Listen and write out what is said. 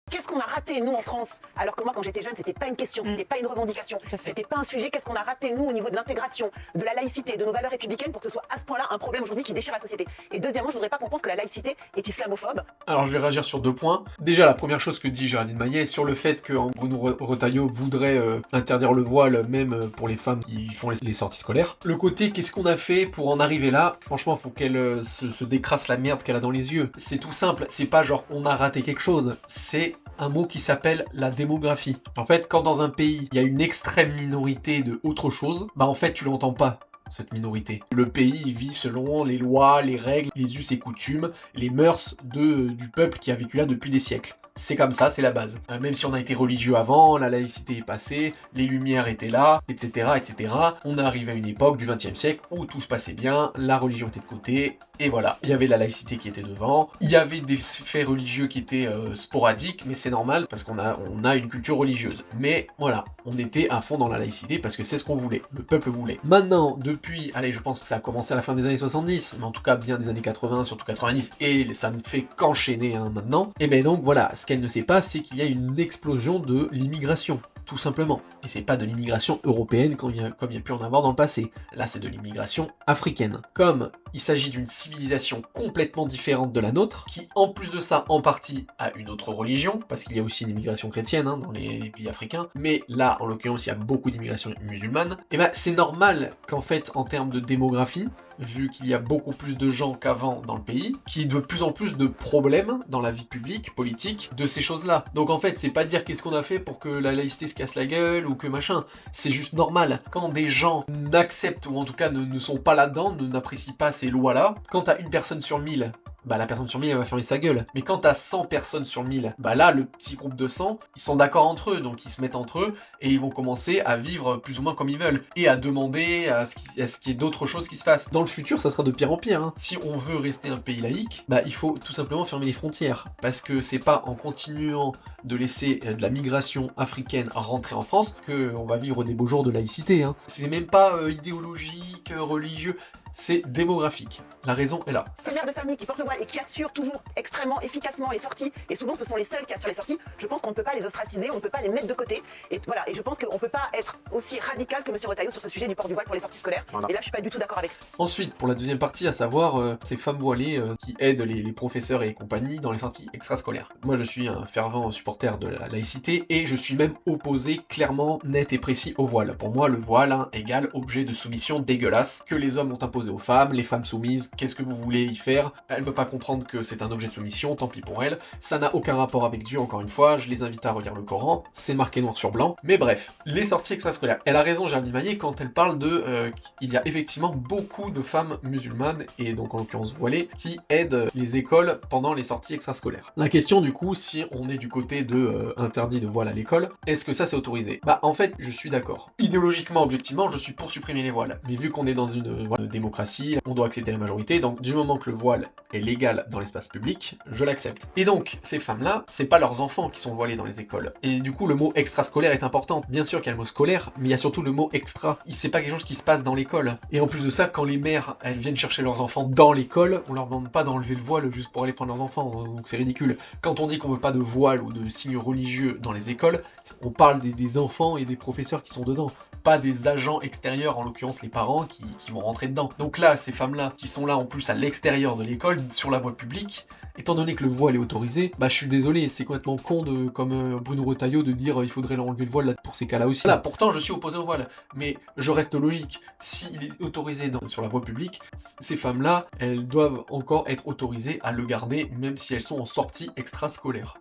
Qu'est-ce qu'on a raté, nous, en France? Alors que moi, quand j'étais jeune, c'était pas une question, c'était pas une revendication, c'était pas un sujet. Qu'est-ce qu'on a raté, nous, au niveau de l'intégration, de la laïcité, de nos valeurs républicaines, pour que ce soit à ce point-là un problème aujourd'hui qui déchire la société? Et deuxièmement, je voudrais pas qu'on pense que la laïcité est islamophobe. Alors je vais réagir sur 2 points. Déjà, la première chose que dit Géraldine Maillet sur le fait que Bruno Retailleau voudrait interdire le voile même pour les femmes qui font les sorties scolaires. Le côté qu'est-ce qu'on a fait pour en arriver là, franchement faut qu'elle se décrasse la merde qu'elle a dans les yeux. C'est tout simple, c'est pas genre on a raté quelque chose, c'est un mot qui s'appelle la démographie. En fait, quand dans un pays, il y a une extrême minorité de autre chose, bah en fait, tu l'entends pas, cette minorité. Le pays vit selon les lois, les règles, les us et coutumes, les mœurs du peuple qui a vécu là depuis des siècles. C'est comme ça, c'est la base. Même si on a été religieux avant, la laïcité est passée, les lumières étaient là, etc., etc. On est arrivé à une époque du XXe siècle où tout se passait bien, la religion était de côté, et voilà. Il y avait la laïcité qui était devant, il y avait des faits religieux qui étaient sporadiques, mais c'est normal parce qu'on a une culture religieuse. Mais voilà, on était à fond dans la laïcité parce que c'est ce qu'on voulait, le peuple voulait. Maintenant, depuis, allez, je pense que ça a commencé à la fin des années 70, mais en tout cas bien des années 80, surtout 90, et ça ne fait qu'enchaîner maintenant, et ben donc voilà, ce qu'elle ne sait pas, c'est qu'il y a une explosion de l'immigration, tout simplement. Et c'est pas de l'immigration européenne comme il y a pu en avoir dans le passé. Là, c'est de l'immigration africaine. Comme il s'agit d'une civilisation complètement différente de la nôtre, qui en plus de ça, en partie, a une autre religion, parce qu'il y a aussi une immigration chrétienne dans les pays africains, mais là, en l'occurrence, il y a beaucoup d'immigration musulmane, et ben c'est normal qu'en fait, en termes de démographie, vu qu'il y a beaucoup plus de gens qu'avant dans le pays, qu'il y ait de plus en plus de problèmes dans la vie publique, politique, de ces choses-là. Donc en fait, c'est pas dire qu'est-ce qu'on a fait pour que la laïcité se casse la gueule ou que machin, c'est juste normal. Quand des gens n'acceptent, ou en tout cas ne sont pas là-dedans, n'apprécient pas ces lois-là, quand t'as une personne sur 1000, bah la personne sur 1000 elle va fermer sa gueule. Mais quand t'as 100 personnes sur 1000, bah là le petit groupe de 100, ils sont d'accord entre eux, donc ils se mettent entre eux et ils vont commencer à vivre plus ou moins comme ils veulent et à demander à ce qu'il y ait d'autres choses qui se fassent. Dans le futur, ça sera de pire en pire. Si on veut rester un pays laïque, bah il faut tout simplement fermer les frontières parce que c'est pas en continuant de laisser de la migration africaine rentrer en France que on va vivre des beaux jours de laïcité. C'est même pas idéologique, religieux. C'est démographique. La raison est là. Ces mères de famille qui portent le voile et qui assurent toujours extrêmement efficacement les sorties, et souvent ce sont les seuls qui assurent les sorties, je pense qu'on ne peut pas les ostraciser, on ne peut pas les mettre de côté. Et voilà, et je pense qu'on ne peut pas être aussi radical que M. Retailleau sur ce sujet du port du voile pour les sorties scolaires. Voilà. Et là, je suis pas du tout d'accord avec. Ensuite, pour la deuxième partie, à savoir ces femmes voilées qui aident les professeurs et compagnie dans les sorties extrascolaires. Moi, je suis un fervent supporter de la laïcité et je suis même opposé clairement, net et précis au voile. Pour moi, le voile égale objet de soumission dégueulasse que les hommes ont imposé aux femmes, les femmes soumises, qu'est-ce que vous voulez y faire? Elle veut pas comprendre que c'est un objet de soumission, tant pis pour elle. Ça n'a aucun rapport avec Dieu, encore une fois, je les invite à relire le Coran, c'est marqué noir sur blanc. Mais bref, les sorties extrascolaires. Elle a raison, Géraldine Maillet, quand elle parle qu'il y a effectivement beaucoup de femmes musulmanes, et donc en l'occurrence voilées, qui aident les écoles pendant les sorties extrascolaires. La question du coup, si on est du côté de interdit de voile à l'école, est-ce que ça c'est autorisé? Bah en fait, je suis d'accord. Idéologiquement, objectivement, je suis pour supprimer les voiles. Mais vu qu'on est dans une démocratie, on doit accepter la majorité, donc du moment que le voile est légal dans l'espace public, je l'accepte. Et donc, ces femmes-là, c'est pas leurs enfants qui sont voilés dans les écoles. Et du coup, le mot extrascolaire est important. Bien sûr qu'il y a le mot scolaire, mais il y a surtout le mot extra. C'est pas quelque chose qui se passe dans l'école. Et en plus de ça, quand les mères, elles viennent chercher leurs enfants dans l'école, on leur demande pas d'enlever le voile juste pour aller prendre leurs enfants, donc c'est ridicule. Quand on dit qu'on veut pas de voile ou de signes religieux dans les écoles, on parle des enfants et des professeurs qui sont dedans, pas des agents extérieurs, en l'occurrence les parents qui vont rentrer dedans. Donc là, ces femmes-là, qui sont là en plus à l'extérieur de l'école, sur la voie publique, étant donné que le voile est autorisé, bah je suis désolé, c'est complètement con comme Bruno Retailleau de dire il faudrait leur enlever le voile là, pour ces cas-là aussi. Là, pourtant je suis opposé au voile, mais je reste logique. S'il est autorisé sur la voie publique, ces femmes-là, elles doivent encore être autorisées à le garder, même si elles sont en sortie extrascolaire.